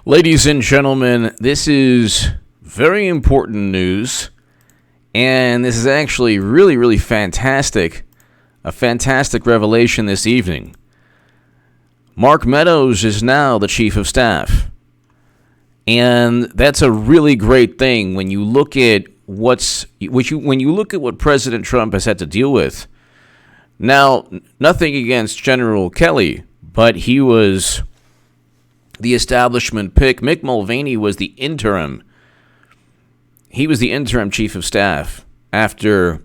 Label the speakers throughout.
Speaker 1: Ladies and gentlemen, this is very important news, and this is actually really fantastic. A fantastic revelation this evening. Mark Meadows is now the chief of staff, and that's a really great thing when you look at what President Trump has had to deal with. Now, nothing against General Kelly, but he was the establishment pick. Mick Mulvaney was the interim. He was the interim chief of staff after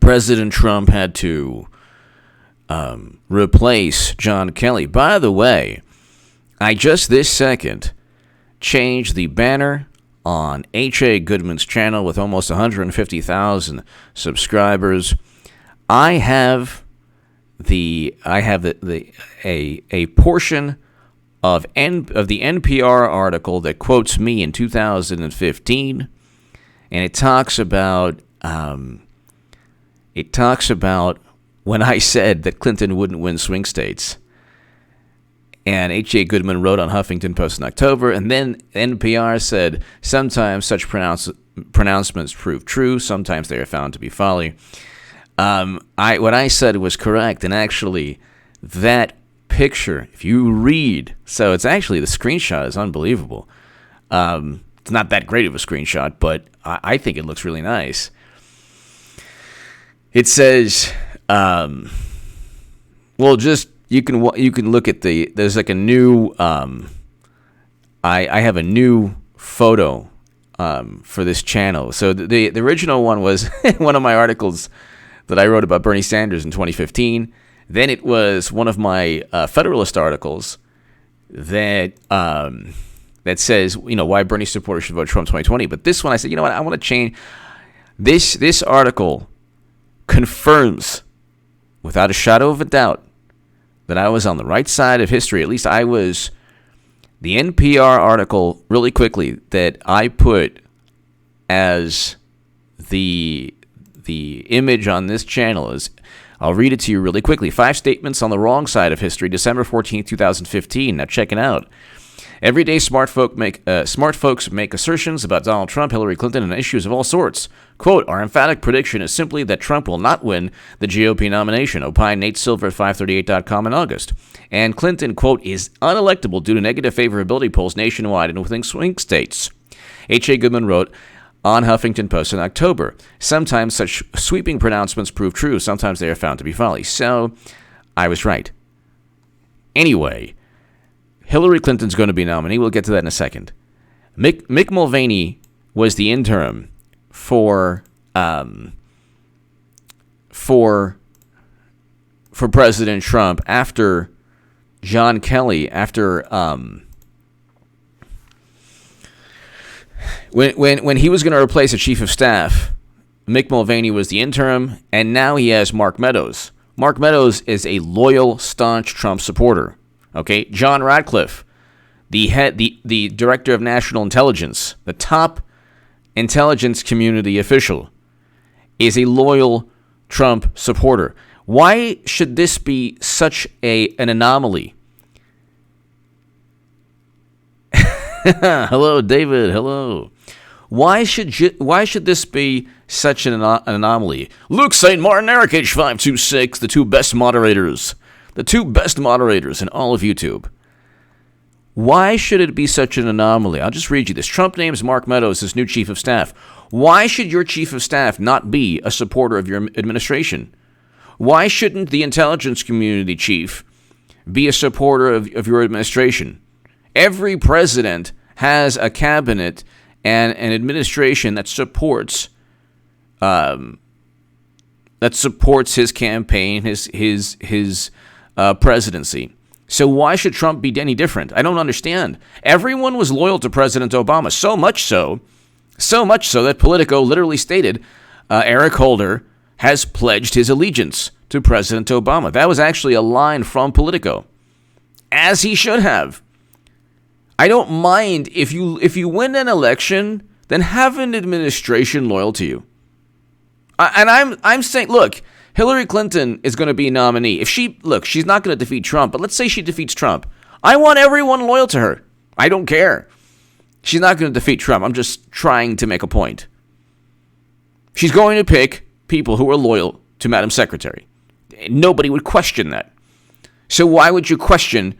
Speaker 1: President Trump had to replace John Kelly. By the way, I just this second changed the banner on H.A. Goodman's channel with almost 150,000 subscribers. I have a portion of the NPR article that quotes me in 2015, and it talks about when I said that Clinton wouldn't win swing states. And H.A. Goodman wrote on Huffington Post in October, and then NPR said, sometimes such pronouncements prove true, sometimes they are found to be folly. What I said was correct, and actually, that picture, if you read, so it's actually, the screenshot is unbelievable. It's not that great of a screenshot, but I think it looks really nice. It says, you can look at there's like a new, I have a new photo for this channel. So the original one was one of my articles that I wrote about Bernie Sanders in 2015. Then it was one of my Federalist articles that says, why Bernie supporters should vote Trump 2020. But this one, I said, you know what, I want to change. This article confirms, without a shadow of a doubt, that I was on the right side of history. At least I was. The NPR article, really quickly, that I put as the image on this channel is, I'll read it to you really quickly. 5 statements on the wrong side of history, December 14th, 2015. Now check it out. Every day, smart folks make assertions about Donald Trump, Hillary Clinton, and issues of all sorts. Quote, our emphatic prediction is simply that Trump will not win the GOP nomination, opined Nate Silver at 538.com in August. And Clinton, quote, is unelectable due to negative favorability polls nationwide and within swing states. H.A. Goodman wrote on Huffington Post in October, sometimes such sweeping pronouncements prove true, sometimes they are found to be folly. So, I was right. Anyway, Hillary Clinton's going to be nominee. We'll get to that in a second. Mick Mulvaney was the interim for President Trump after John Kelly, when he was going to replace a chief of staff. Mick Mulvaney was the interim, and now he has Mark Meadows. Mark Meadows is a loyal, staunch Trump supporter. Okay, John Ratcliffe, the director of national intelligence, the top intelligence community official, is a loyal Trump supporter. Why should this be such an anomaly? Hello, David. Hello. Why should this be such an anomaly? Luke St. Martin, Eric H526, the two best moderators in all of YouTube. Why should it be such an anomaly? I'll just read you this. Trump names Mark Meadows as new chief of staff. Why should your chief of staff not be a supporter of your administration? Why shouldn't the intelligence community chief be a supporter of your administration? Every president has a cabinet and an administration that supports his campaign, his presidency. So why should Trump be any different? I don't understand. Everyone was loyal to President Obama, so much so that Politico literally stated Eric Holder has pledged his allegiance to President Obama. That was actually a line from Politico, as he should have. I don't mind if you win an election, then have an administration loyal to you. And I'm saying, look, Hillary Clinton is going to be a nominee. She's not going to defeat Trump, but let's say she defeats Trump. I want everyone loyal to her. I don't care. She's not going to defeat Trump. I'm just trying to make a point. She's going to pick people who are loyal to Madam Secretary. Nobody would question that. So why would you question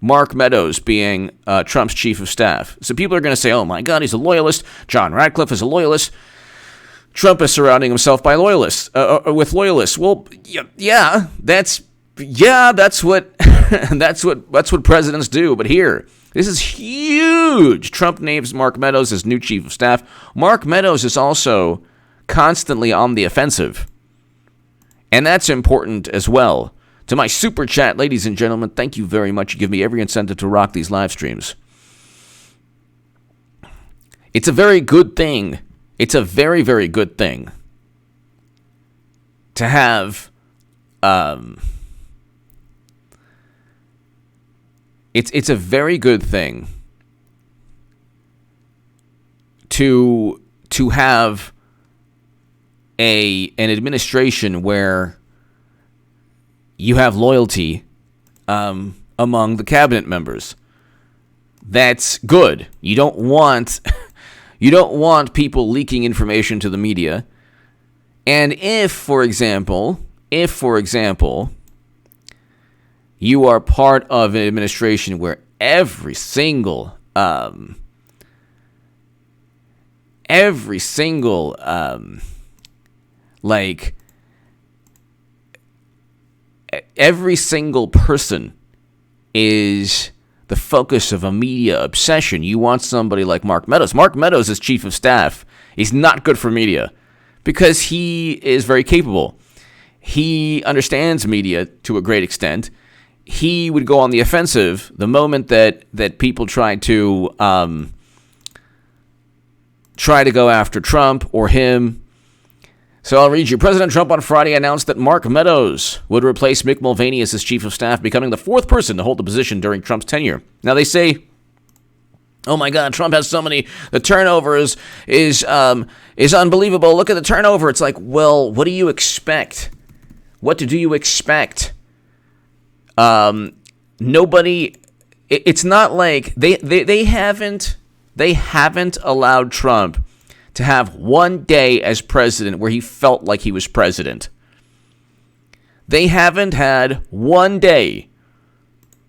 Speaker 1: Mark Meadows being Trump's chief of staff? So people are going to say, oh my God, he's a loyalist. John Radcliffe is a loyalist. Trump is surrounding himself by loyalists, with loyalists. Well, yeah, that's what that's what presidents do. But here, this is huge. Trump names Mark Meadows as new chief of staff. Mark Meadows is also constantly on the offensive, and that's important as well. To my super chat, ladies and gentlemen, thank you very much. You give me every incentive to rock these live streams. It's a very good thing. It's a very, very good thing to have. It's a very good thing to have an administration where you have loyalty among the cabinet members. That's good. You don't want people leaking information to the media. And if, for example, you are part of an administration where every single person is the focus of a media obsession. You want somebody like Mark Meadows. Mark Meadows as chief of staff is not good for media because he is very capable. He understands media to a great extent. He would go on the offensive the moment that people try to go after Trump or him. So I'll read you. President Trump on Friday announced that Mark Meadows would replace Mick Mulvaney as his chief of staff, becoming the fourth person to hold the position during Trump's tenure. Now they say, oh my God, Trump has so many. The turnover is unbelievable. Look at the turnover. It's like, well, what do you expect? What do you expect? Nobody. It's not like they haven't allowed Trump to have one day as president where he felt like he was president. They haven't had one day.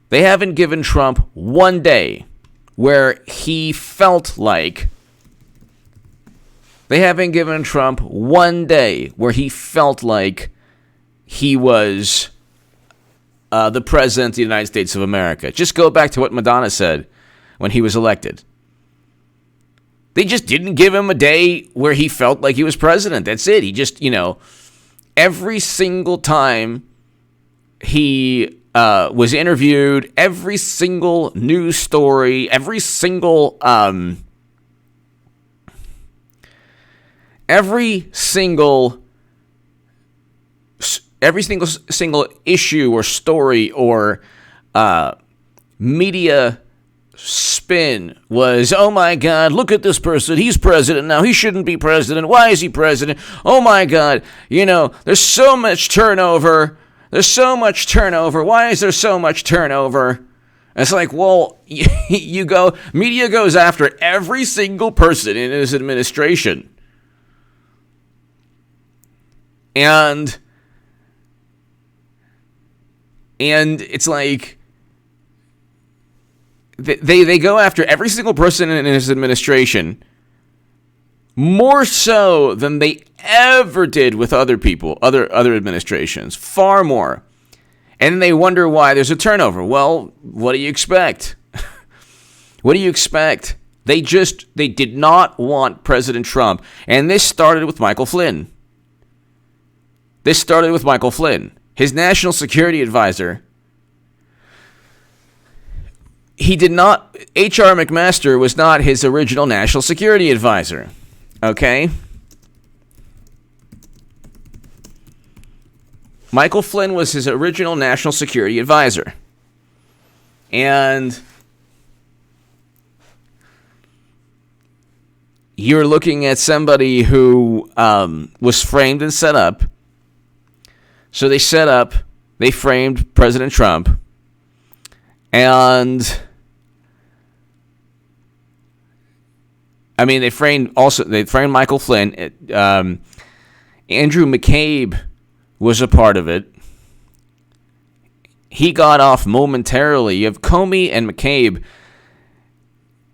Speaker 1: They haven't given Trump one day where he felt like. They haven't given Trump one day where he felt like he was the president of the United States of America. Just go back to what Madonna said when he was elected. They just didn't give him a day where he felt like he was president. That's it. He just, every single time he was interviewed, every single news story, every single issue or story or media spin was, oh my God, look at this person. He's president now. He shouldn't be president. Why is he president? Oh my God. There's so much turnover. There's so much turnover. Why is there so much turnover? And it's like, well, media goes after every single person in his administration. And it's like, they go after every single person in his administration more so than they ever did with other people, other administrations, far more. And they wonder why there's a turnover. Well, what do you expect? What do you expect? They did not want President Trump. And this started with Michael Flynn. His national security advisor. H.R. McMaster was not his original national security advisor. Okay? Michael Flynn was his original national security advisor. And you're looking at somebody who was framed and set up. So they framed President Trump. And I mean, they framed Michael Flynn. Andrew McCabe was a part of it. He got off momentarily. You have Comey and McCabe.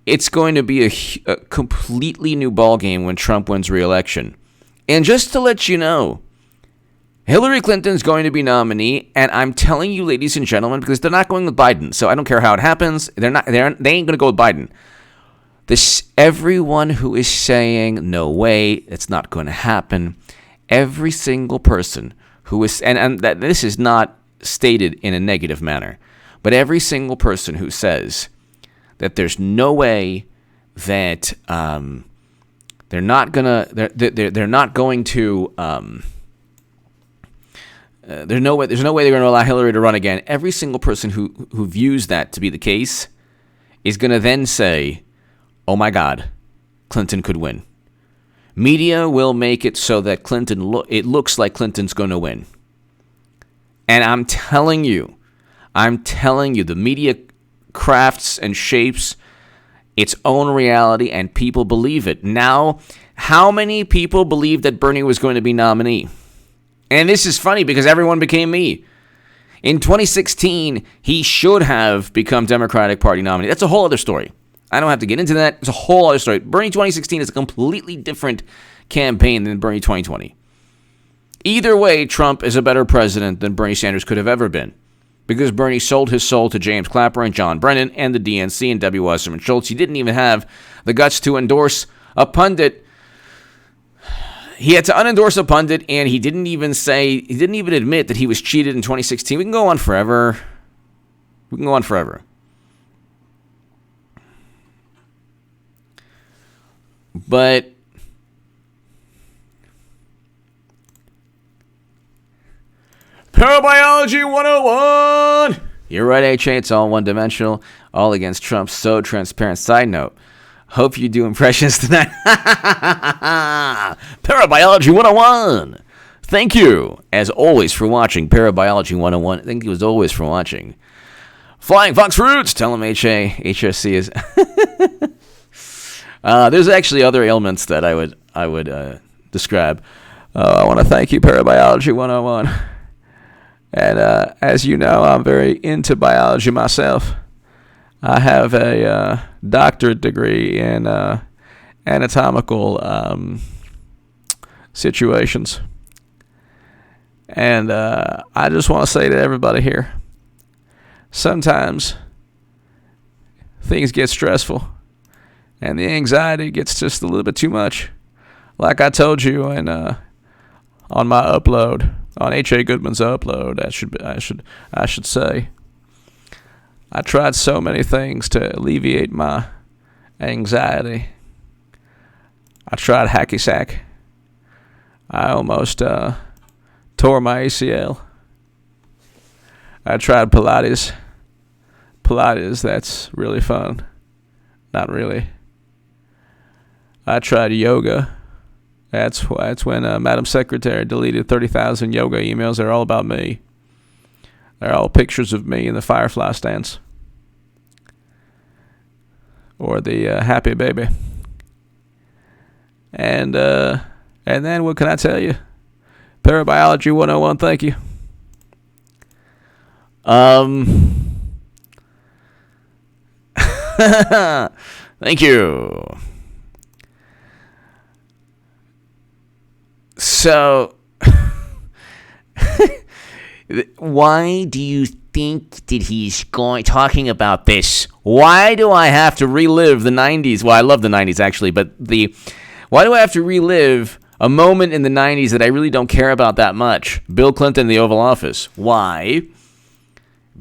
Speaker 1: It's going to be a completely new ballgame when Trump wins re-election. And just to let you know, Hillary Clinton's going to be nominee, and I'm telling you, ladies and gentlemen, because they're not going with Biden, so I don't care how it happens. They ain't going to go with Biden. Everyone who is saying no way, it's not going to happen. Every single person who is, and that this is not stated in a negative manner, but every single person who says that there's no way that there's no way they're going to allow Hillary to run again. Every single person who views that to be the case is going to then say, oh my God, Clinton could win. Media will make it so that it looks like Clinton's going to win. And I'm telling you, the media crafts and shapes its own reality, and people believe it. Now, how many people believed that Bernie was going to be nominee? And this is funny because everyone became me. In 2016, he should have become Democratic Party nominee. That's a whole other story. I don't have to get into that. It's a whole other story. Bernie 2016 is a completely different campaign than Bernie 2020. Either way, Trump is a better president than Bernie Sanders could have ever been, because Bernie sold his soul to James Clapper and John Brennan and the DNC and W. Wasserman Schultz. He didn't even have the guts to endorse a pundit. He had to unendorse a pundit, and he didn't even admit that he was cheated in 2016. We can go on forever. But Parabiology 101! You're right, HA. It's all one-dimensional, all against Trump. So transparent. Side note, hope you do impressions tonight. Parabiology 101! Thank you, as always, for watching Parabiology 101. Thank you, as always, for watching Flying Fox Roots. Tell him HA. HSC is... there's actually other ailments that I would describe. I want to thank you, Parabiology 101. And as you know, I'm very into biology myself. I have a doctorate degree in anatomical situations. And I just want to say to everybody here, sometimes things get stressful and the anxiety gets just a little bit too much. Like I told you on my upload, on H.A. Goodman's upload, I should say, I tried so many things to alleviate my anxiety. I tried hacky sack. I almost tore my ACL. I tried Pilates. Pilates, that's really fun. Not really. I tried yoga. That's when Madam Secretary deleted 30,000 yoga emails. They're all about me. They're all pictures of me in the firefly stance. Or the happy baby. And then what can I tell you? Parabiology 101, thank you. Thank you. So, why do you think that he's talking about this? Why do I have to relive the 90s? Well, I love the 90s, actually, but why do I have to relive a moment in the 90s that I really don't care about that much? Bill Clinton in the Oval Office. Why?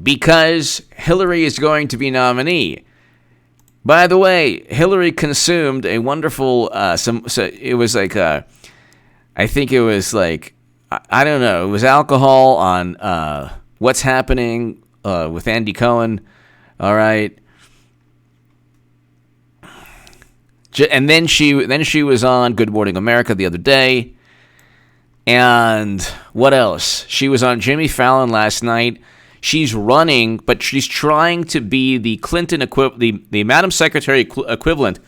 Speaker 1: Because Hillary is going to be nominee. By the way, Hillary consumed a wonderful, it was like, I think it was like, I don't know, it was alcohol on What's Happening with Andy Cohen, all right? And then she was on Good Morning America the other day, and what else? She was on Jimmy Fallon last night. She's running, but she's trying to be the Clinton the Madam Secretary equivalent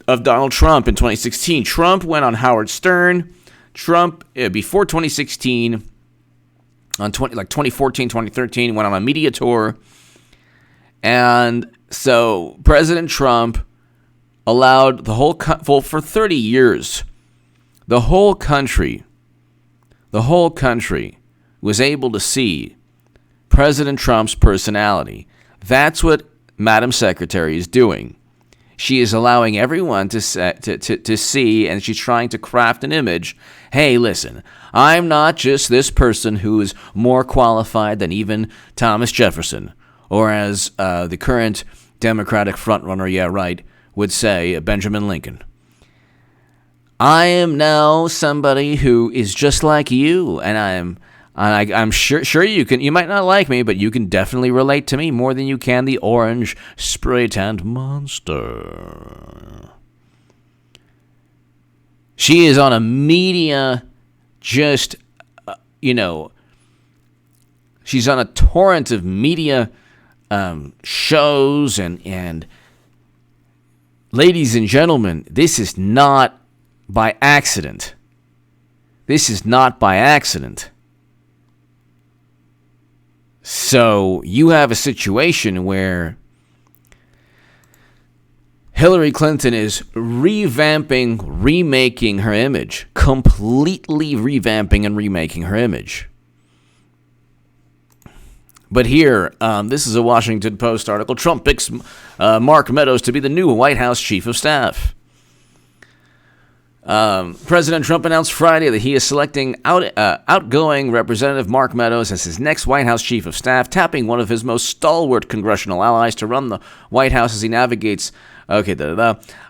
Speaker 1: of Donald Trump in 2016. Trump went on Howard Stern. Trump, before 2016, on 2014, 2013, went on a media tour. And so President Trump allowed the whole for 30 years, the whole country was able to see President Trump's personality. That's what Madam Secretary is doing. She is allowing everyone to see, and she's trying to craft an image. Hey, listen, I'm not just this person who is more qualified than even Thomas Jefferson, or as the current Democratic frontrunner, would say, Benjamin Lincoln. I am now somebody who is just like you, and I'm sure you might not like me, but you can definitely relate to me more than you can the orange spray-tanned monster. She is on a media, she's on a torrent of media shows, and ladies and gentlemen, this is not by accident. This is not by accident. So you have a situation where Hillary Clinton is remaking her image, completely revamping and remaking her image. But here, this is a Washington Post article. Trump picks Mark Meadows to be the new White House chief of staff. President Trump announced Friday that he is selecting outgoing Representative Mark Meadows as his next White House chief of staff, tapping one of his most stalwart congressional allies to run the White House as he navigates. I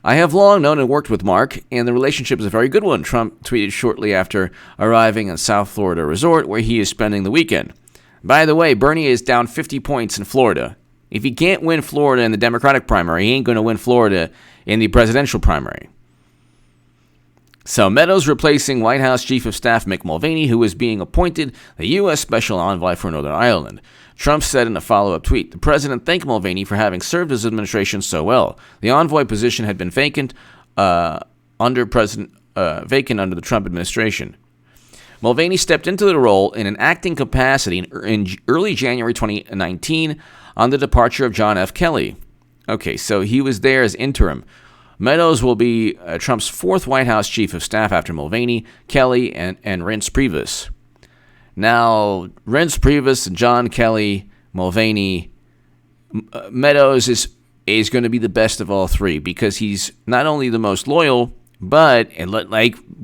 Speaker 1: have long known and worked with Mark, and the relationship is a very good one, Trump tweeted shortly after arriving at South Florida resort, where he is spending the weekend. By the way, Bernie is down 50 points in Florida. If he can't win Florida in the Democratic primary, he ain't going to win Florida in the presidential primary. So Meadows replacing White House Chief of Staff Mick Mulvaney, who is being appointed the U.S. Special Envoy for Northern Ireland. Trump said in a follow-up tweet, the president thanked Mulvaney for having served his administration so well. The envoy position had been vacant under the Trump administration. Mulvaney stepped into the role in an acting capacity in early January 2019 on the departure of John F. Kelly. Okay, so he was there as interim. Meadows will be Trump's fourth White House chief of staff after Mulvaney, Kelly, and Reince Priebus. Now, Reince Priebus, John Kelly, Mulvaney, Meadows is going to be the best of all three because he's not only the most loyal, but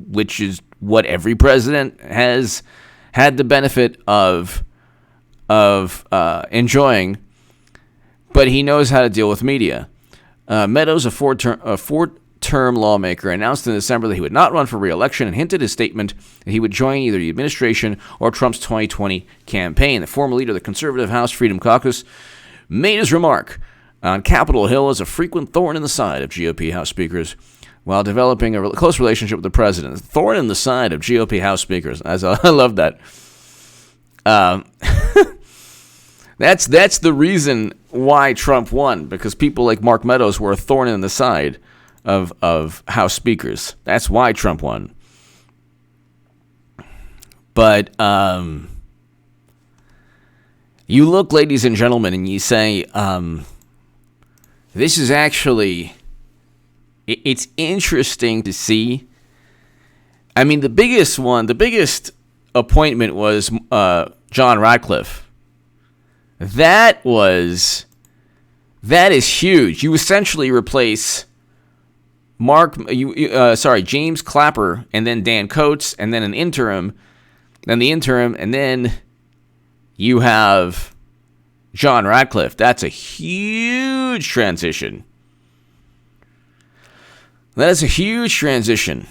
Speaker 1: which is what every president has had the benefit of enjoying, but he knows how to deal with media. Meadows, a four-term lawmaker, announced in December that he would not run for re-election and hinted his statement that he would join either the administration or Trump's 2020 campaign. The former leader of the conservative House Freedom Caucus made his remark on Capitol Hill as a frequent thorn in the side of GOP House speakers while developing a close relationship with the president. Thorn in the side of GOP House speakers. I love that. That's the reason why Trump won, because people like Mark Meadows were a thorn in the side of House speakers. That's why Trump won. But you look, ladies and gentlemen, and you say, this is actually, it's interesting to see. I mean, the biggest appointment was John Ratcliffe. That is huge. You essentially replace James Clapper and then Dan Coates and then and then you have John Ratcliffe. That's a huge transition. That is a huge transition.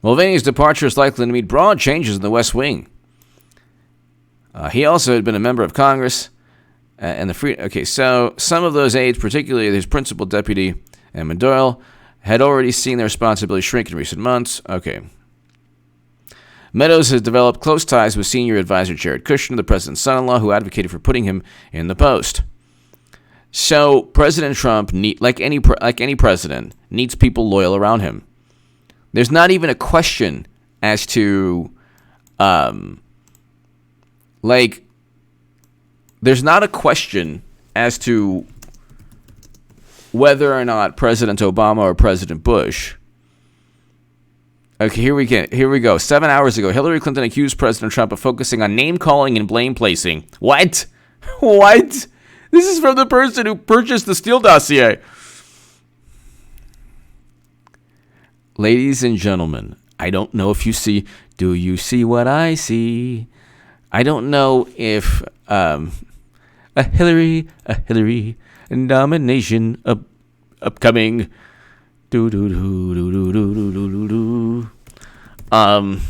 Speaker 1: Mulvaney's departure is likely to meet broad changes in the West Wing. He also had been a member of Congress and the free. Okay, so some of those aides, particularly his principal deputy, Emmett Doyle, had already seen their responsibility shrink in recent months. Okay. Meadows has developed close ties with senior advisor Jared Kushner, the president's son-in-law, who advocated for putting him in the post. So President Trump, like any president, needs people loyal around him. There's not even a question as to, there's not a question as to whether or not President Obama or President Bush. Okay, here we go. 7 hours ago, Hillary Clinton accused President Trump of focusing on name-calling and blame-placing. What? What? This is from the person who purchased the Steele dossier. Ladies and gentlemen, I don't know if you see. Do you see what I see? I don't know if a Hillary nomination upcoming. Do do do do do do do do do. I'm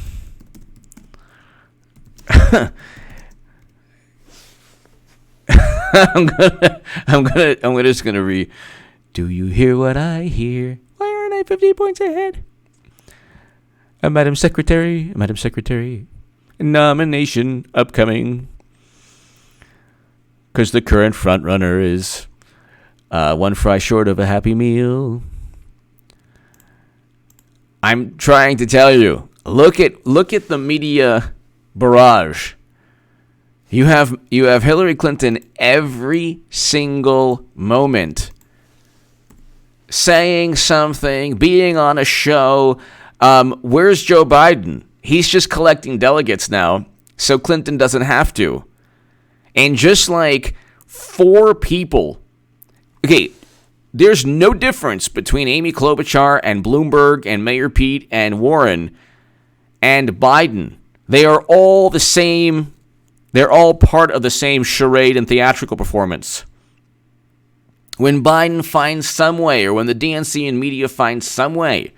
Speaker 1: just gonna read. Do you hear what I hear? Why aren't I 50 points ahead? Madam Secretary, nomination upcoming. Because the current front runner is one fry short of a Happy Meal. I'm trying to tell you. Look at the media barrage. You have Hillary Clinton every single moment saying something, being on a show. Where's Joe Biden? He's just collecting delegates now, so Clinton doesn't have to. And just like 4 people, okay, there's no difference between Amy Klobuchar and Bloomberg and Mayor Pete and Warren and Biden. They are all the same. They're all part of the same charade and theatrical performance. When Biden finds some way, or when the DNC and media find some way,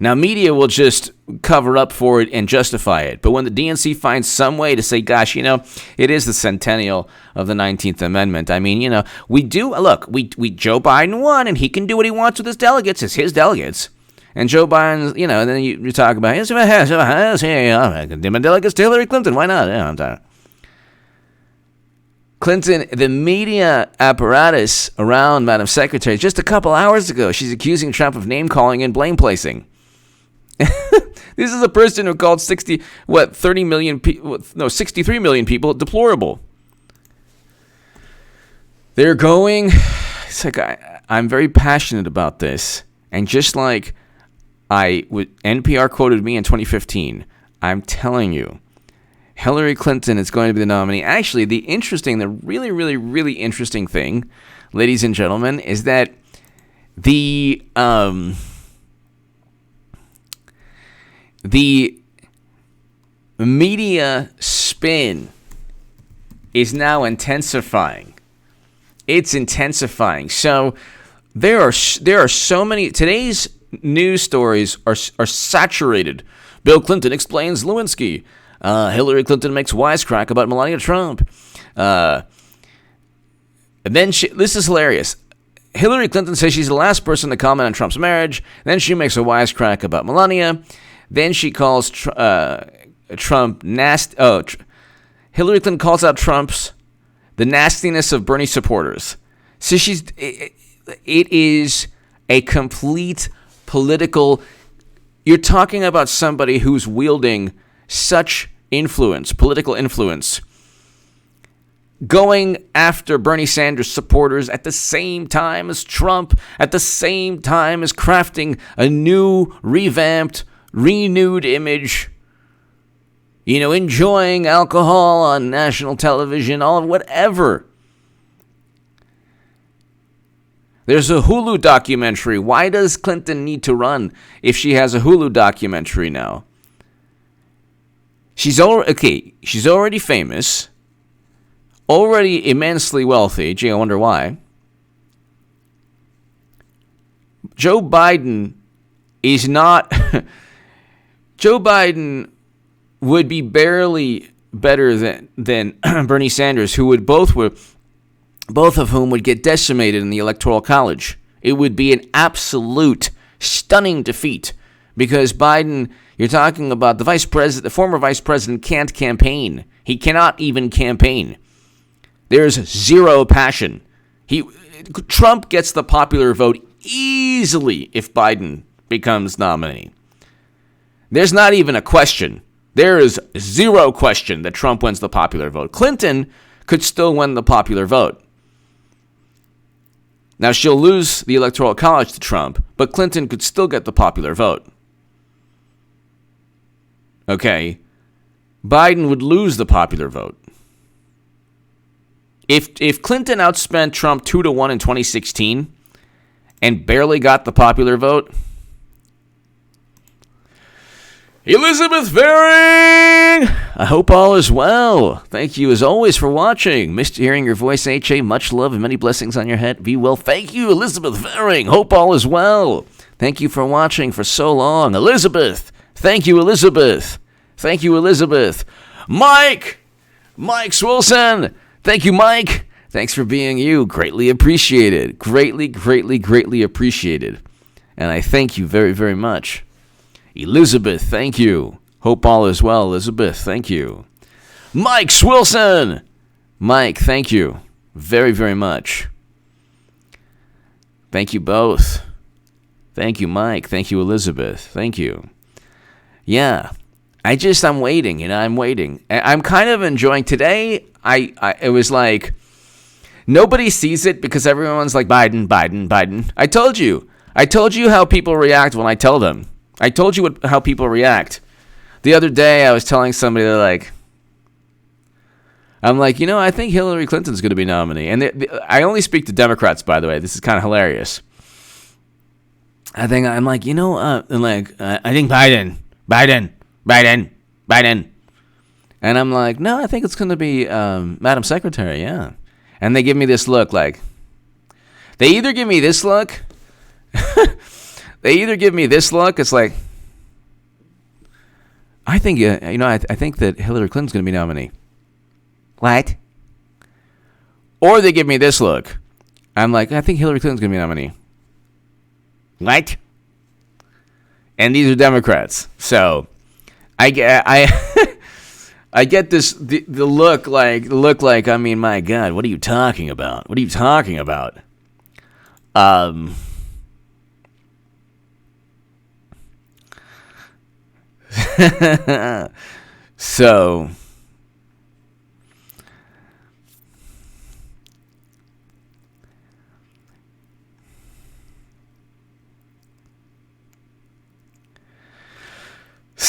Speaker 1: now media will just cover up for it and justify it. But when the DNC finds some way to say, gosh, it is the centennial of the 19th Amendment. I mean, we Joe Biden won, and he can do what he wants with his delegates. It's his delegates. And Joe Biden, and then you talk about, delegates to Hillary Clinton. Why not? Yeah, I'm tired. Clinton, the media apparatus around Madam Secretary, just a couple hours ago, she's accusing Trump of name-calling and blame-placing. This is a person who called 63 million people deplorable. They're going, it's like, I'm very passionate about this. And just like NPR quoted me in 2015, I'm telling you, Hillary Clinton is going to be the nominee. Actually, the really, really, really interesting thing, ladies and gentlemen, is that the media spin is now intensifying. It's intensifying. So there are so many. Today's news stories are saturated. Bill Clinton explains Lewinsky. Hillary Clinton makes wisecrack about Melania Trump. And then this is hilarious. Hillary Clinton says she's the last person to comment on Trump's marriage. Then she makes a wisecrack about Melania. Then she calls Trump nasty. Hillary Clinton calls out the nastiness of Bernie supporters. So it is a complete political. You're talking about somebody who's wielding such political influence, going after Bernie Sanders supporters at the same time as Trump, at the same time as crafting a new, revamped, renewed image, enjoying alcohol on national television, all of whatever. There's a Hulu documentary. Why does Clinton need to run if she has a Hulu documentary now? She's already famous, already immensely wealthy. Gee, I wonder why. Joe Biden is not. Joe Biden would be barely better than Bernie Sanders, who would both of whom would get decimated in the Electoral College. It would be an absolute stunning defeat because Biden. You're talking about the former vice president can't campaign. He cannot even campaign. There's zero passion Trump gets the popular vote easily if Biden becomes nominee. There's not even a question. There is zero question that Trump wins the popular vote. Clinton could still win the popular vote. Now, she'll lose the Electoral College to Trump, but Clinton could still get the popular vote. Okay? Biden would lose the popular vote. If Clinton outspent Trump 2-1 in 2016 and barely got the popular vote, Elizabeth Varing, I hope all is well. Thank you as always for watching. Missed hearing your voice, H.A. Much love and many blessings on your head. Be well. Thank you, Elizabeth Varing. Hope all is well. Thank you for watching for so long. Elizabeth. Thank you, Elizabeth. Thank you, Elizabeth. Mike Swilson. Thank you, Mike. Thanks for being you. Greatly appreciated. Greatly appreciated. And I thank you very, very much. Elizabeth, thank you. Hope all is well, Elizabeth. Thank you. Mike Swilson. Mike, thank you very, very much. Thank you both. Thank you, Mike. Thank you, Elizabeth. Thank you. Yeah, I'm waiting, I'm waiting. I'm kind of enjoying today. It was like, nobody sees it because everyone's like, Biden. I told you how people react when I tell them. I told you how people react. The other day, I was telling somebody, I'm like, I think Hillary Clinton's going to be nominee. And I only speak to Democrats, by the way. This is kind of hilarious. I think Biden. And I'm like, no, I think it's going to be Madam Secretary, yeah. And they give me this look they either give me this look, it's like, I think, I think that Hillary Clinton's going to be nominee. What? Or they give me this look. I'm like, I think Hillary Clinton's going to be nominee. What? And these are Democrats. So, I get this, the look like, I mean, my God, what are you talking about? So,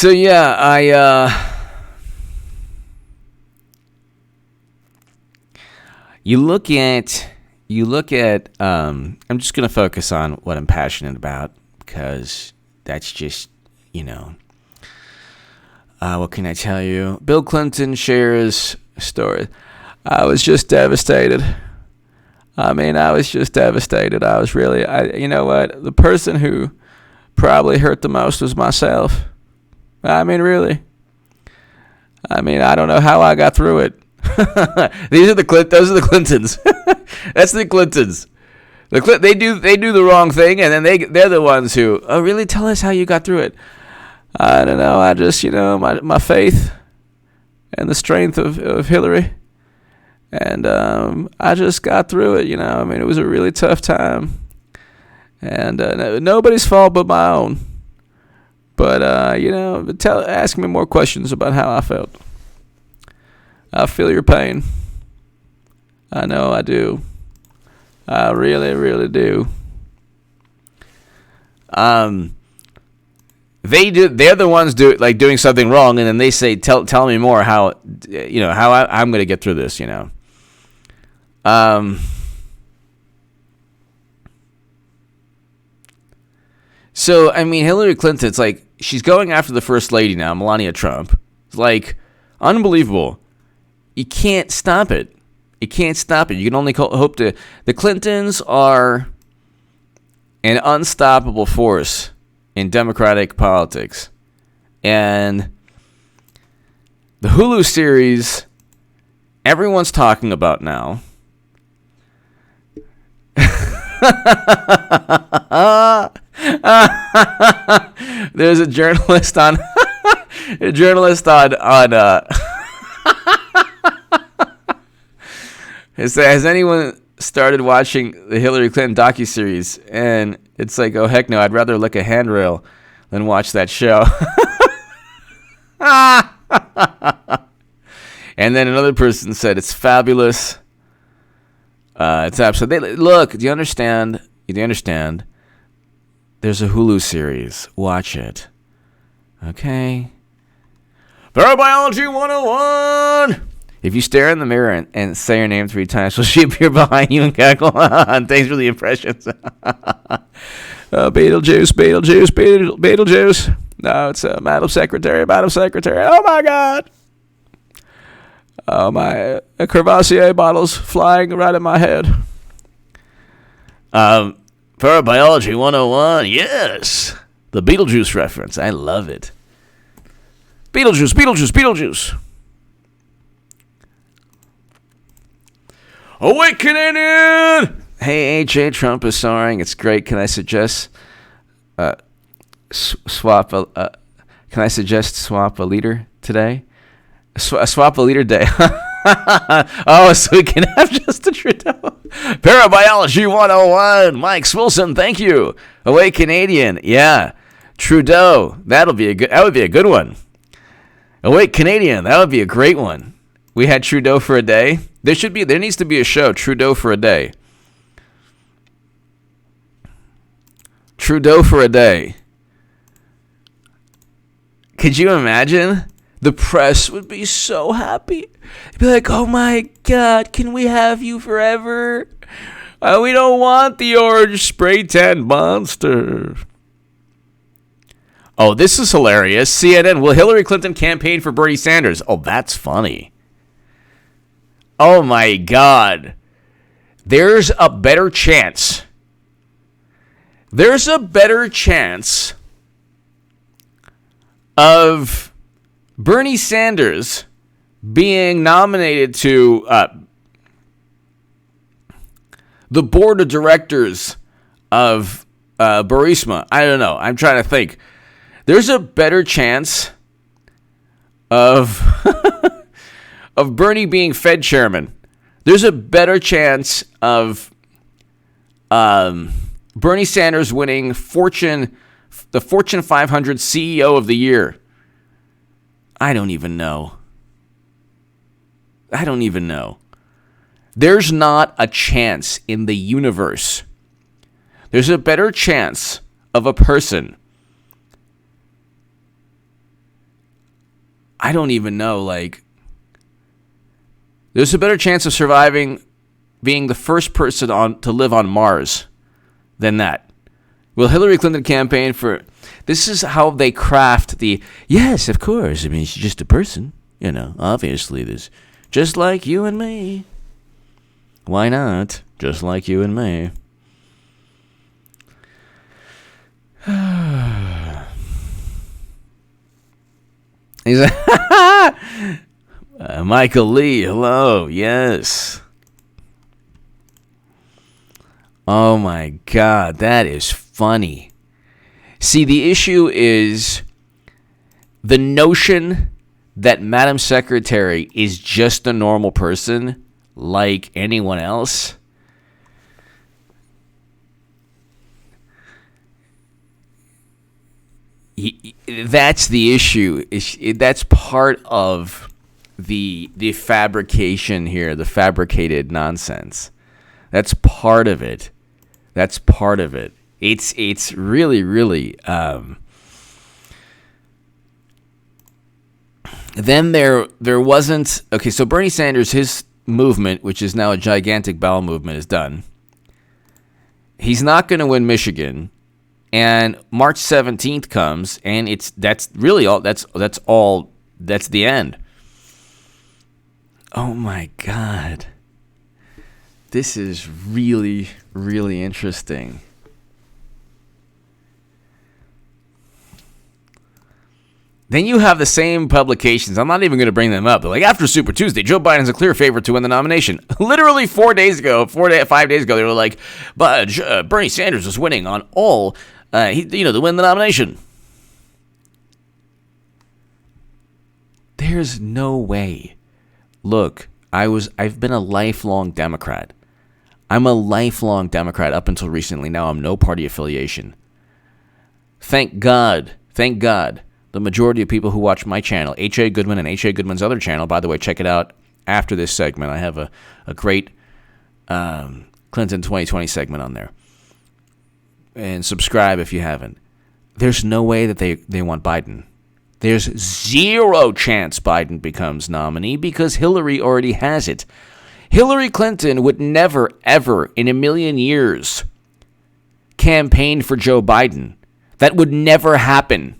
Speaker 1: yeah, you look at, I'm just going to focus on what I'm passionate about because that's just, what can I tell you? Bill Clinton shares a story. I was just devastated. I was really, you know what? The person who probably hurt the most was myself. I mean, really. I mean, I don't know how I got through it. Those are the Clintons. That's the Clintons. They do the wrong thing, and then they're the ones who, oh, really? Tell us how you got through it. I don't know. I just, my faith and the strength of Hillary, and I just got through it. I mean, it was a really tough time, and nobody's fault but my own. But ask me more questions about how I felt. I feel your pain. I know I do. I really, really do. They're the ones doing something wrong, and then they say, "Tell me more how I'm going to get through this." So I mean, Hillary Clinton, it's like she's going after the first lady now, Melania Trump. It's like unbelievable. You can't stop it. You can only hope to. The Clintons are an unstoppable force in Democratic politics. And the Hulu series, everyone's talking about now. There's a journalist on has anyone started watching the Hillary Clinton docu-series, and it's like, oh, heck no, I'd rather lick a handrail than watch that show. And then another person said, it's fabulous. It's absolutely... Look, do you understand? There's a Hulu series. Watch it. Okay? Parabiology 101! If you stare in the mirror and say your name 3 times, she'll she appear behind you and cackle. Thanks for the impressions. Beetlejuice. No, it's Madam Secretary. Oh, my God. Oh, my Crevassier bottles flying right in my head. Parabiology 101, yes. The Beetlejuice reference. I love it. Beetlejuice. Awake, Canadian! Hey, AJ, Trump is soaring. It's great. Can I suggest swap a leader today? Swap a leader day. Oh, so we can have Justin Trudeau. Parabiology 101. Mike Wilson, thank you. Away Canadian. Yeah. Trudeau. That would be a good one. Awake Canadian. That would be a great one. We had Trudeau for a day. There needs to be a show, Trudeau for a day. Trudeau for a day. Could you imagine? The press would be so happy. They'd be like, oh my God, can we have you forever? We don't want the orange spray tan monster. Oh, this is hilarious. CNN, will Hillary Clinton campaign for Bernie Sanders? Oh, that's funny. Oh my God. There's a better chance. Of Bernie Sanders being nominated to the board of directors of Burisma. I don't know. I'm trying to think. There's a better chance of of Bernie being Fed chairman. There's a better chance of Bernie Sanders winning the Fortune 500 CEO of the year. I don't even know. There's not a chance in the universe. There's a better chance of a person. I don't even know, there's a better chance of surviving being the first person to live on Mars than that. Will Hillary Clinton campaign for... This is how they craft the... Yes, of course. I mean, she's just a person. Obviously. There's just like you and me. Why not? Just like you and me. He's like... Michael Lee, hello. Yes. Oh, my God. That is funny. See, the issue is the notion that Madam Secretary is just a normal person like anyone else. That's the issue. That's part of the fabrication here, the fabricated nonsense. That's part of it. It's really, really... Then there wasn't... Okay, so Bernie Sanders, his movement, which is now a gigantic bowel movement, is done. He's not going to win Michigan. And March 17th comes, and that's really all. That's the end. Oh, my God. This is really, really interesting. Then you have the same publications. I'm not even going to bring them up. They're like, after Super Tuesday, Joe Biden's a clear favorite to win the nomination. Literally 5 days ago, they were like, but Bernie Sanders was winning on all, to win the nomination. There's no way. Look, I've been a lifelong Democrat. I'm a lifelong Democrat up until recently. Now I'm no party affiliation. Thank God. Thank God. The majority of people who watch my channel, H.A. Goodman and H.A. Goodman's other channel, by the way, check it out after this segment. I have a great Clinton 2020 segment on there. And subscribe if you haven't. There's no way that they want Biden. There's zero chance Biden becomes nominee because Hillary already has it. Hillary Clinton would never, ever in a million years campaign for Joe Biden. That would never happen.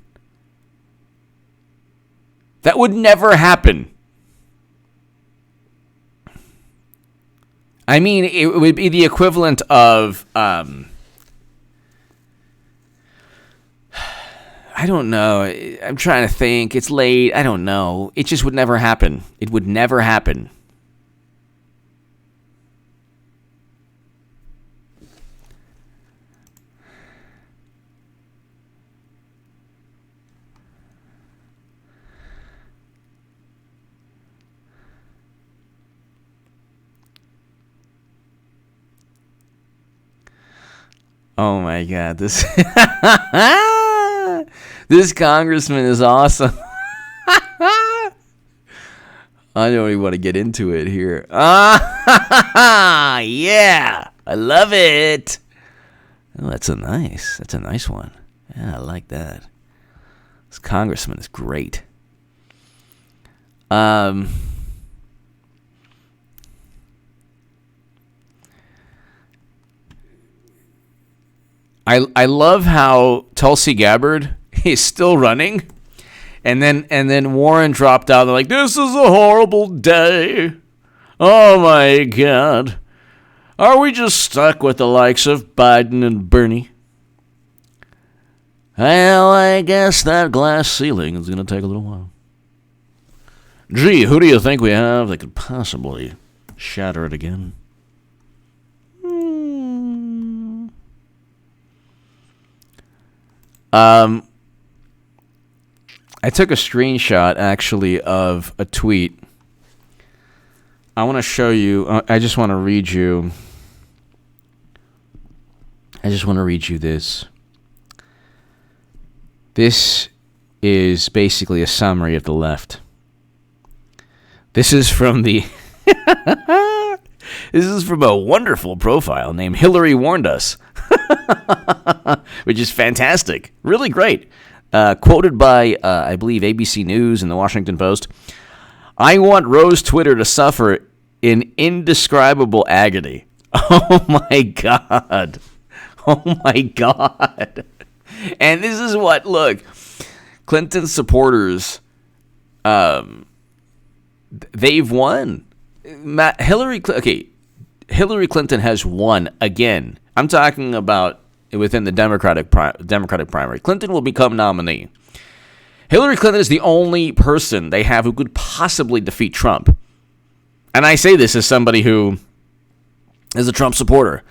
Speaker 1: That would never happen. I mean, it would be the equivalent of, I don't know. I'm trying to think. It's late. I don't know. It just would never happen. It would never happen. Oh my God, this this congressman is awesome. I don't even want to get into it here. Yeah, I love it. Oh, that's a nice one. Yeah, I like that. This congressman is great. I love how Tulsi Gabbard is still running, and then Warren dropped out. They're like, "This is a horrible day. Oh my God, are we just stuck with the likes of Biden and Bernie?" Well, I guess that glass ceiling is going to take a little while. Gee, who do you think we have that could possibly shatter it again? I took a screenshot, actually, of a tweet. I want to show you. I just want to read you. This. This is basically a summary of the left. This is from the... This is from a wonderful profile named Hillary Warned Us. Which is fantastic. Really great. Quoted by, I believe, ABC News and the Washington Post. "I want Rose Twitter to suffer in indescribable agony." Oh my God. Oh my God. And this is what, look, Clinton supporters, they've won. Hillary Clinton has won again. I'm talking about within the Democratic primary. Clinton will become nominee. Hillary Clinton is the only person they have who could possibly defeat Trump. And I say this as somebody who is a Trump supporter.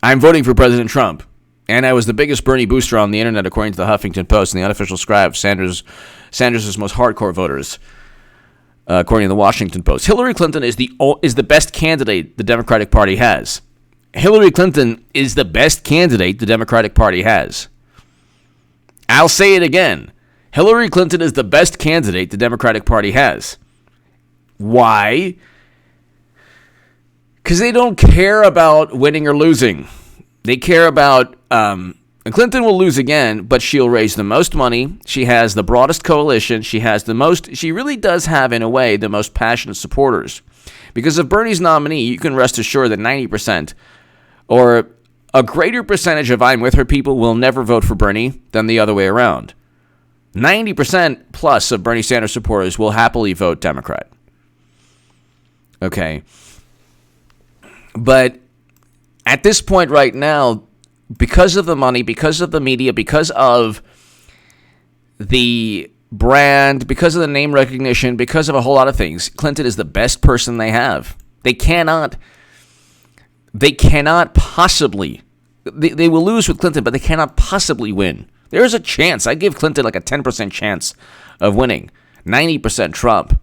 Speaker 1: I'm voting for President Trump. And I was the biggest Bernie booster on the internet, according to the Huffington Post and the unofficial scribe, Sanders' most hardcore voters, according to the Washington Post. Hillary Clinton is the best candidate the Democratic Party has. Hillary Clinton is the best candidate the Democratic Party has. I'll say it again. Hillary Clinton is the best candidate the Democratic Party has. Why? Because they don't care about winning or losing. They care about... Clinton will lose again, but she'll raise the most money. She has the broadest coalition. She really does have, in a way, the most passionate supporters. Because if Bernie's nominee, you can rest assured that 90%... or a greater percentage of I'm with her people will never vote for Bernie than the other way around. 90% plus of Bernie Sanders supporters will happily vote Democrat. Okay. But at this point right now, because of the money, because of the media, because of the brand, because of the name recognition, because of a whole lot of things, Clinton is the best person they have. They cannot possibly, they will lose with Clinton, but they cannot possibly win. There is a chance. I give Clinton like a 10% chance of winning. 90% Trump.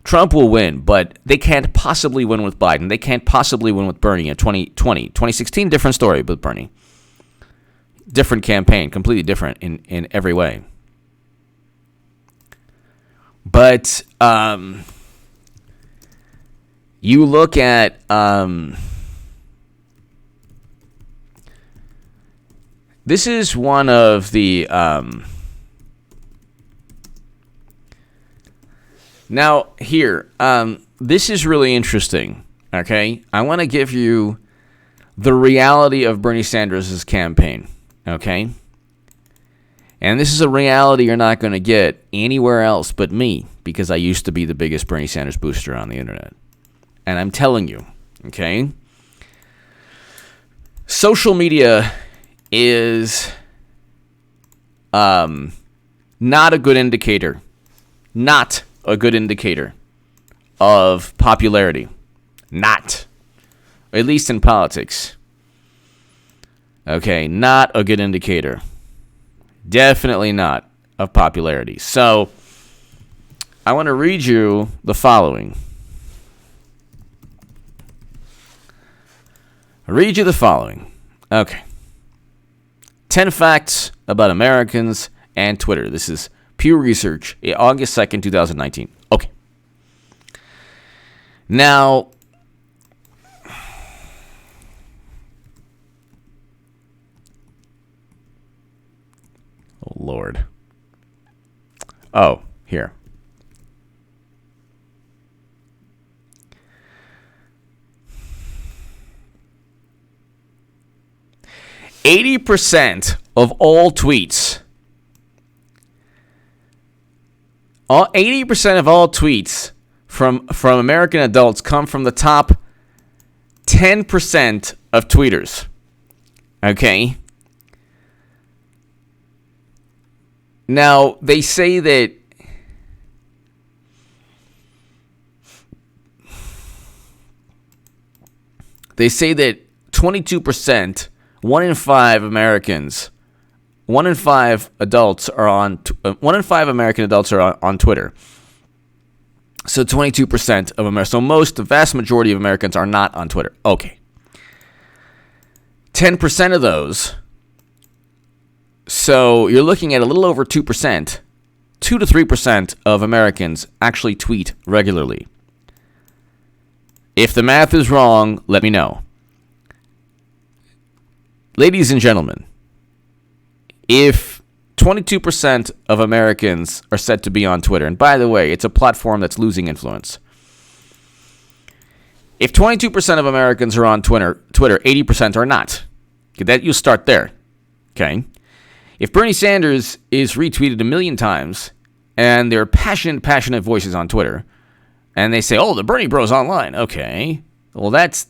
Speaker 1: Trump will win, but they can't possibly win with Biden. They can't possibly win with Bernie in 2020. 2016, different story with Bernie. Different campaign, completely different in every way. But you look at this is one of the now here this is really interesting. Okay, I want to give you the reality of Bernie Sanders' campaign. Okay, and this is a reality you're not going to get anywhere else but me, because I used to be the biggest Bernie Sanders booster on the internet. And I'm telling you, okay, social media is not a good indicator. Not a good indicator of popularity. Not. At least in politics. Okay, not a good indicator. Definitely not of popularity. So, I want to read you the following. Okay. 10 facts about Americans and Twitter. This is Pew Research, August 2nd, 2019. Okay. Now, oh, Lord. Oh, here. %80 of all tweets. 80% of all tweets from American adults come from the top 10% of tweeters. Okay? Now, they say that They say that 22%, 1 in 5 Americans, 1 in 5 adults are on, 1 in 5 American adults are on Twitter. So 22% of Americans, so the vast majority of Americans are not on Twitter. Okay. 10% of those, so you're looking at a little over 2%, 2 to 3% of Americans actually tweet regularly. If the math is wrong, let me know. Ladies and gentlemen, if 22% of Americans are said to be on Twitter, and by the way, it's a platform that's losing influence. If 22% of Americans are on Twitter, 80% are not. Okay, that you start there. Okay. If Bernie Sanders is retweeted 1 million times, and there are passionate voices on Twitter, and they say, "Oh, the Bernie Bros online." Okay, well that's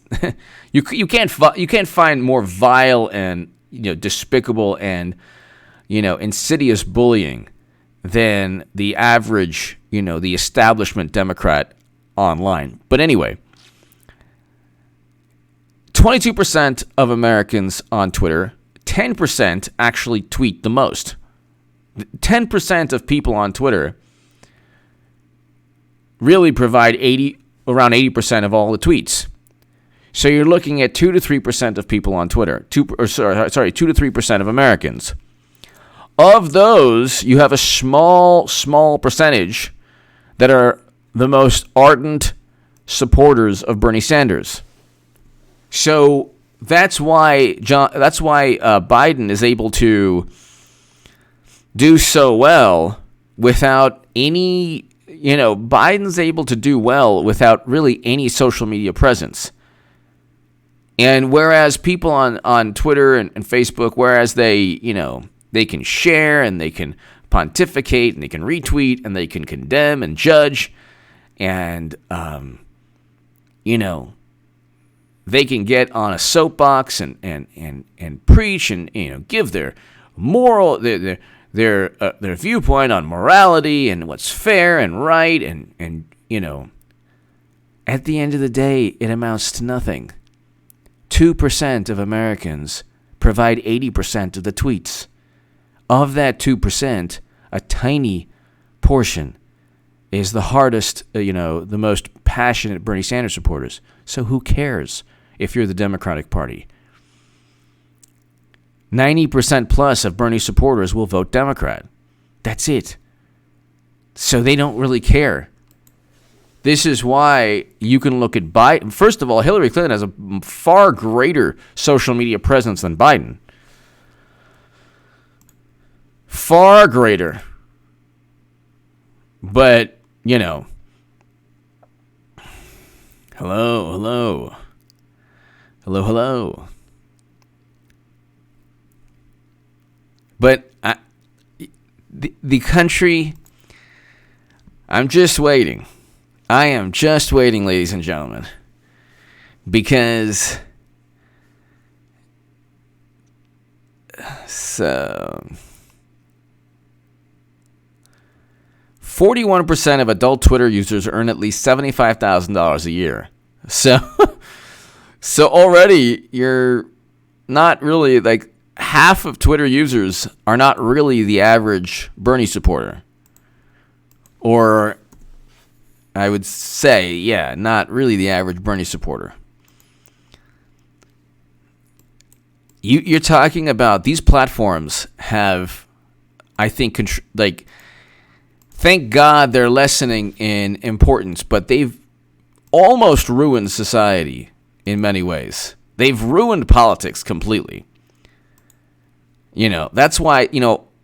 Speaker 1: you can't find more vile and despicable and insidious bullying than the average the establishment Democrat online. But anyway, 22% of Americans on Twitter, 10% actually tweet the most. 10% of people on Twitter really provide around 80% of all the tweets. So you're looking at 2 to 3% of people on Twitter. 2 to 3% of Americans. Of those, you have a small percentage that are the most ardent supporters of Bernie Sanders. So that's why Biden is able to do so well without any. Biden's able to do well without really any social media presence. And whereas people on Twitter and Facebook, whereas they can share and they can pontificate and they can retweet and they can condemn and judge and, they can get on a soapbox and preach and, give their moral, their viewpoint on morality and what's fair and right and at the end of the day, it amounts to nothing. 2% of Americans provide 80% of the tweets. Of that 2%, a tiny portion is the hardest, the most passionate Bernie Sanders supporters. So who cares if you're the Democratic Party? 90% plus of Bernie supporters will vote Democrat. That's it. So they don't really care. This is why you can look at Biden. First of all, Hillary Clinton has a far greater social media presence than Biden. Far greater. But, hello. But the country, I'm just waiting. I am just waiting, ladies and gentlemen, because 41% of adult Twitter users earn at least $75,000 a year. So already you're not really, like, half of Twitter users are not really the average Bernie supporter. Or I would say, not really the average Bernie supporter. You're talking about these platforms have, I think, thank God they're lessening in importance, but they've almost ruined society in many ways. They've ruined politics completely. That's why,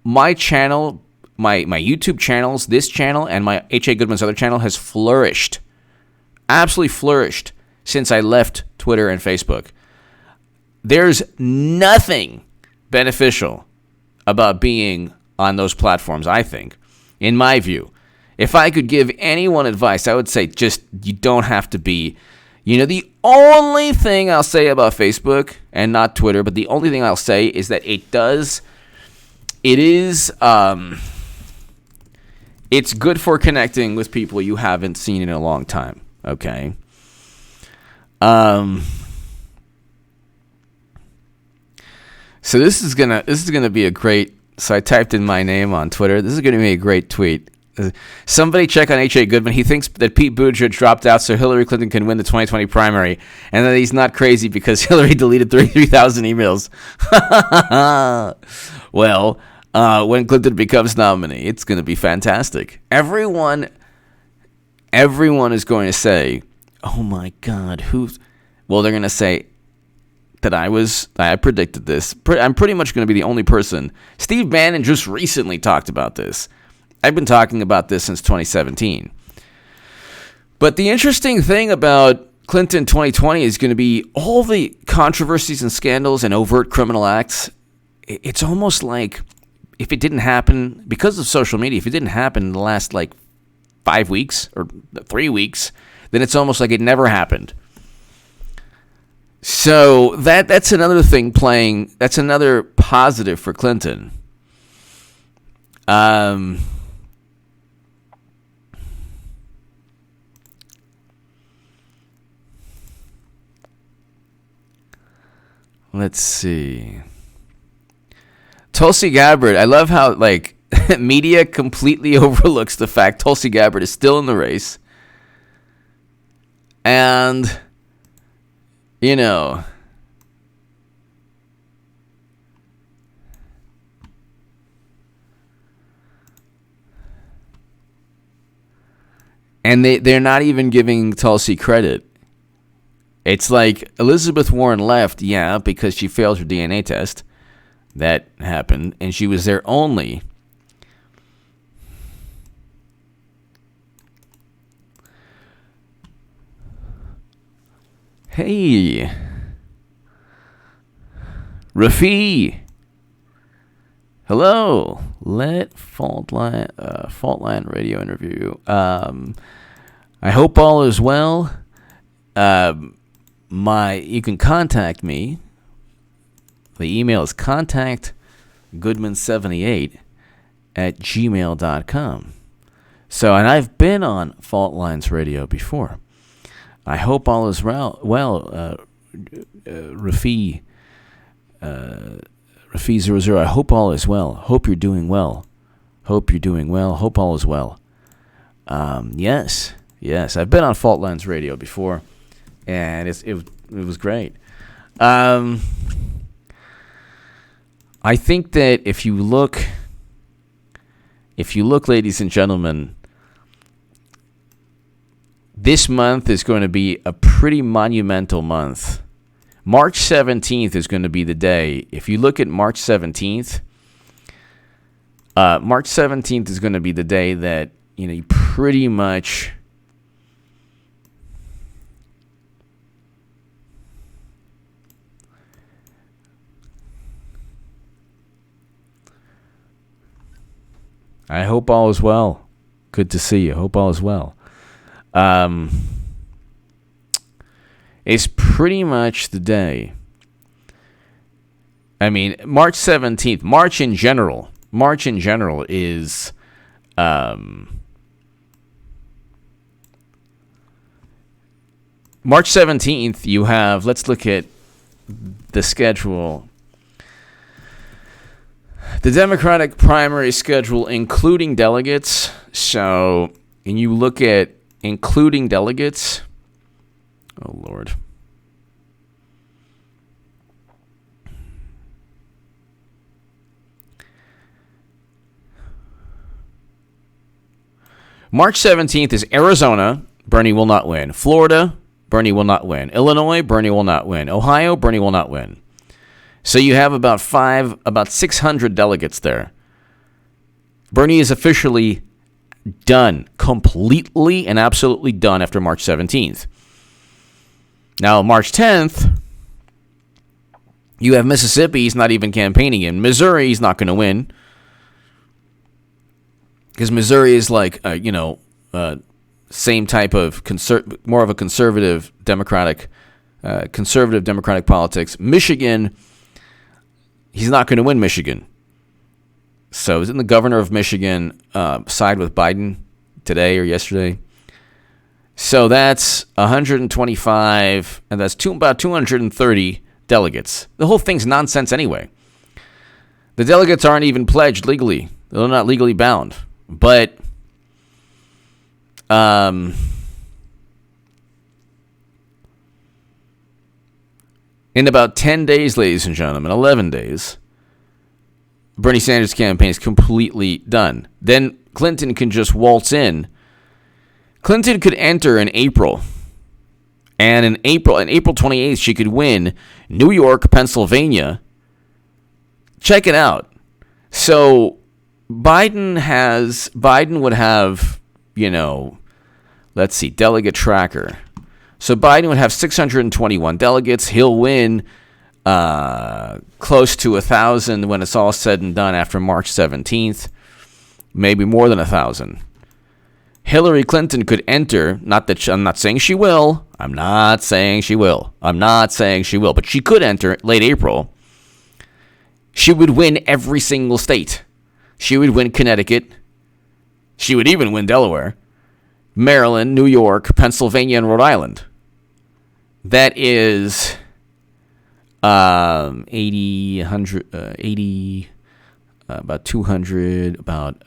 Speaker 1: my channel, my YouTube channels, this channel, and my H.A. Goodman's other channel has flourished. Absolutely flourished since I left Twitter and Facebook. There's nothing beneficial about being on those platforms, I think, in my view. If I could give anyone advice, I would say just you don't have to be. The only thing I'll say about Facebook, and not Twitter, but the only thing I'll say is that it's good for connecting with people you haven't seen in a long time, okay? So this is gonna be a great. So I typed in my name on Twitter. This is gonna be a great tweet. Somebody check on H.A. Goodman. He thinks that Pete Buttigieg dropped out so Hillary Clinton can win the 2020 primary, and that he's not crazy because Hillary deleted 33,000 emails. Well, when Clinton becomes nominee, it's going to be fantastic. Everyone is going to say, "Oh my God, who's?" Well, they're going to say that I predicted this. I'm pretty much going to be the only person. Steve Bannon just recently talked about this. I've been talking about this since 2017. But the interesting thing about Clinton 2020 is going to be all the controversies and scandals and overt criminal acts. It's almost like if it didn't happen because of social media, if it didn't happen in the last 5 weeks or 3 weeks, then it's almost like it never happened. So that's another thing playing. That's another positive for Clinton. Let's see. Tulsi Gabbard. I love how media completely overlooks the fact Tulsi Gabbard is still in the race. And, and they're not even giving Tulsi credit. It's like Elizabeth Warren left, because she failed her DNA test. That happened, and she was there only. Hey, Rafi. Hello. Faultline radio interview. I hope all is well. You can contact me. The email is contactgoodman78@gmail.com. So, and I've been on Fault Lines Radio before. I hope all is well. Rafi 00. I hope all is well. Hope you're doing well. Hope all is well. Yes, I've been on Fault Lines Radio before, and it was great. I think that if you look, ladies and gentlemen, this month is going to be a pretty monumental month. March 17th is going to be the day. If you look at March 17th, March 17th is going to be the day that, you pretty much I hope all is well. Good to see you. Hope all is well. It's pretty much the day. I mean, March 17th, March in general is March 17th, you have, let's look at the schedule. The Democratic primary schedule, including delegates. So, and you look at including delegates. Oh, Lord. March 17th is Arizona. Bernie will not win. Florida, Bernie will not win. Illinois, Bernie will not win. Ohio, Bernie will not win. So you have about 600 delegates there. Bernie is officially done, completely and absolutely done after March 17th. Now, March 10th, you have Mississippi. He's not even campaigning in. Missouri, he's not going to win. Because Missouri is like, same type of, more of a conservative Democratic politics. Michigan, he's not going to win Michigan. So isn't the governor of Michigan side with Biden today or yesterday? So that's 125, and that's about 230 delegates. The whole thing's nonsense anyway. The delegates aren't even pledged legally. They're not legally bound. But in about 10 days, ladies and gentlemen, 11 days, Bernie Sanders' campaign is completely done. Then Clinton can just waltz in. Clinton could enter in April. And on April 28th, she could win New York, Pennsylvania. Check it out. So Biden would have, let's see, delegate tracker. So Biden would have 621 delegates. He'll win close to 1,000 when it's all said and done after March 17th. Maybe more than 1,000. Hillary Clinton could enter, I'm not saying she will, but she could enter late April. She would win every single state. She would win Connecticut. She would even win Delaware, Maryland, New York, Pennsylvania, and Rhode Island. That is 80, 100, 80, about 200, about,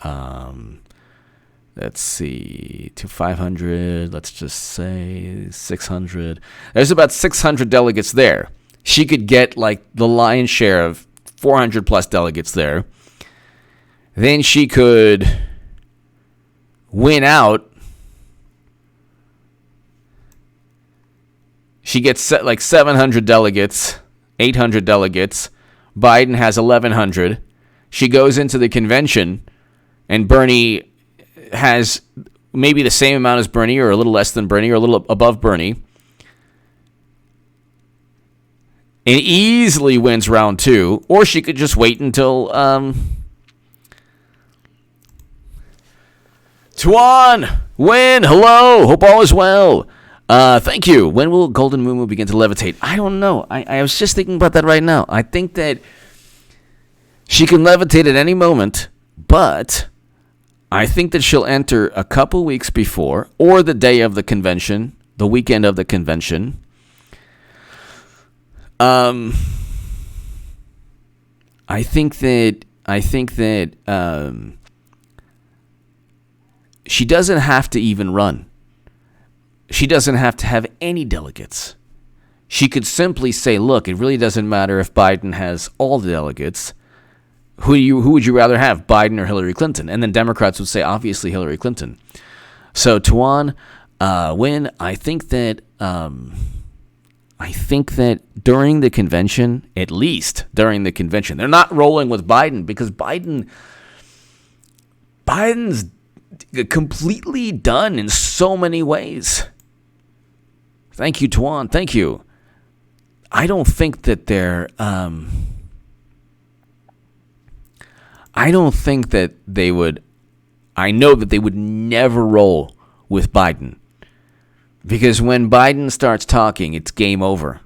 Speaker 1: let's see, to 500, let's just say 600. There's about 600 delegates there. She could get like the lion's share of 400 plus delegates there. Then she could win out. She gets like 700 delegates, 800 delegates. Biden has 1,100. She goes into the convention, and Bernie has maybe the same amount as Bernie, or a little less than Bernie, or a little above Bernie. And easily wins round two. Or she could just wait until Tuan, win, hello, hope all is well. Thank you. When will Golden Moo begin to levitate? I don't know. I was just thinking about that right now. I think that she can levitate at any moment, but I think that she'll enter a couple weeks before, or the day of the convention, the weekend of the convention. I think that she doesn't have to even run. She doesn't have to have any delegates. She could simply say, look, it really doesn't matter if Biden has all the delegates. Who would you rather have, Biden or Hillary Clinton? And then Democrats would say, obviously, Hillary Clinton. So, Tuan, Win, I think that during the convention, at least during the convention, they're not rolling with Biden because Biden's completely done in so many ways. Thank you, Tuan. Thank you. I don't think that I don't think that they would. I know that they would never roll with Biden. Because when Biden starts talking, it's game over.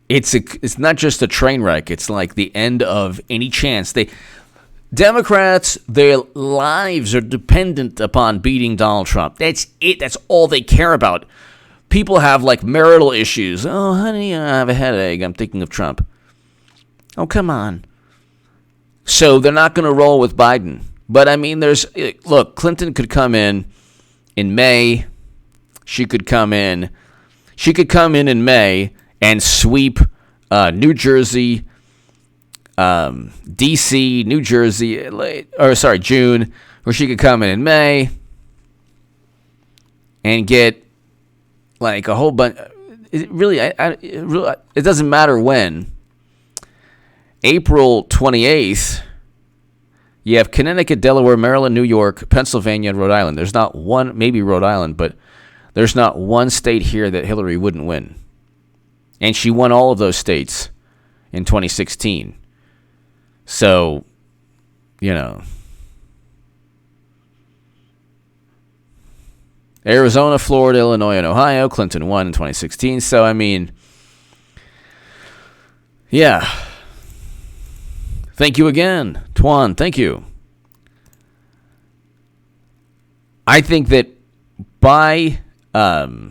Speaker 1: It's not just a train wreck. It's like the end of any chance. Democrats, their lives are dependent upon beating Donald Trump. That's it. That's all they care about. People have like marital issues. Oh, honey, I have a headache. I'm thinking of Trump. Oh, come on. So they're not going to roll with Biden. But I mean, look, Clinton could come in May. She could come in May and sweep New Jersey, D.C., New Jersey, June, or she could come in May and get like a whole bunch. It doesn't matter when. April 28th, you have Connecticut, Delaware, Maryland, New York, Pennsylvania, and Rhode Island. There's not one, maybe Rhode Island, but there's not one state here that Hillary wouldn't win. And she won all of those states in 2016. So, Arizona, Florida, Illinois, and Ohio, Clinton won in 2016. So, I mean, yeah. Thank you again, Tuan. Thank you. I think that by the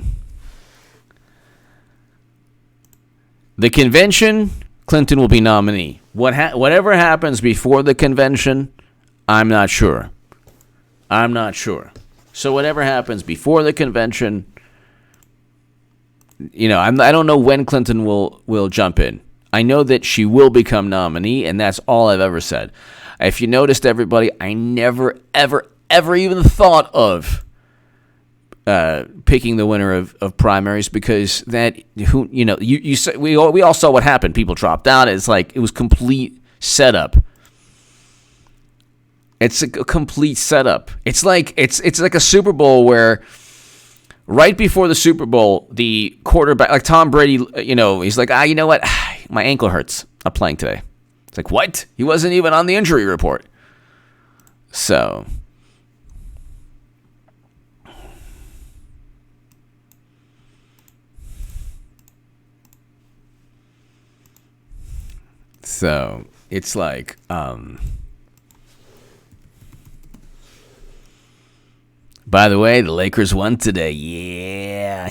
Speaker 1: convention, Clinton will be nominee. Whatever happens before the convention, I'm not sure. So whatever happens before the convention, I don't know when Clinton will jump in. I know that she will become nominee, and that's all I've ever said. If you noticed, everybody, I never, ever, ever even thought of picking the winner of primaries because we all saw what happened. People dropped out. It's like it was complete setup. It's a complete setup. It's like a Super Bowl where right before the Super Bowl, the quarterback, like Tom Brady, he's like, you know what? My ankle hurts. I'm playing today. It's like, what? He wasn't even on the injury report. So, it's like, by the way, the Lakers won today. Yeah.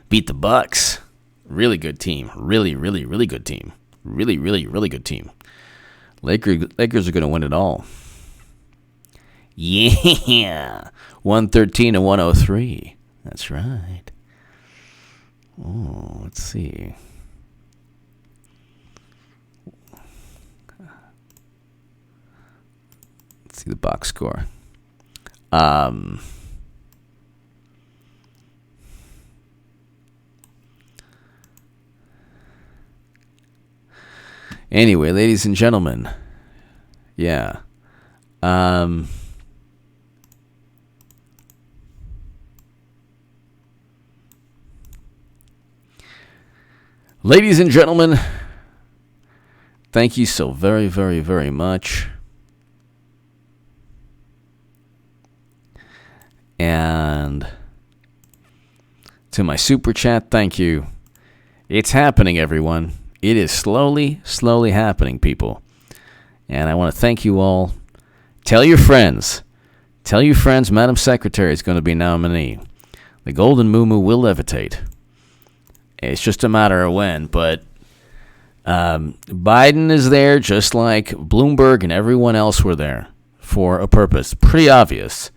Speaker 1: Beat the Bucks. Really good team. Really, really, really good team. Really, really, really good team. Lakers are going to win it all. Yeah. 113 and 103. That's right. Oh, let's see. Let's see the box score. Anyway, ladies and gentlemen, yeah. Ladies and gentlemen, thank you so very, very, very much. And to my super chat, thank you. It's happening, everyone. It is slowly, slowly happening, people. And I want to thank you all. Tell your friends. Tell your friends Madam Secretary is going to be nominee. The golden moo-moo will levitate. It's just a matter of when. But Biden is there just like Bloomberg and everyone else were there for a purpose. Pretty obvious.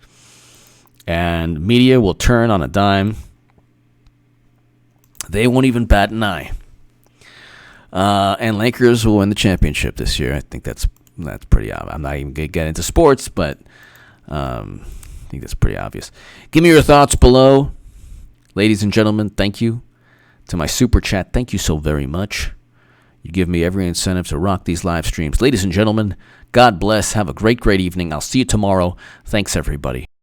Speaker 1: And media will turn on a dime. They won't even bat an eye. And Lakers will win the championship this year. I think that's pretty obvious. I'm not even going to get into sports, but I think that's pretty obvious. Give me your thoughts below. Ladies and gentlemen, thank you. To my super chat, thank you so very much. You give me every incentive to rock these live streams. Ladies and gentlemen, God bless. Have a great, great evening. I'll see you tomorrow. Thanks, everybody.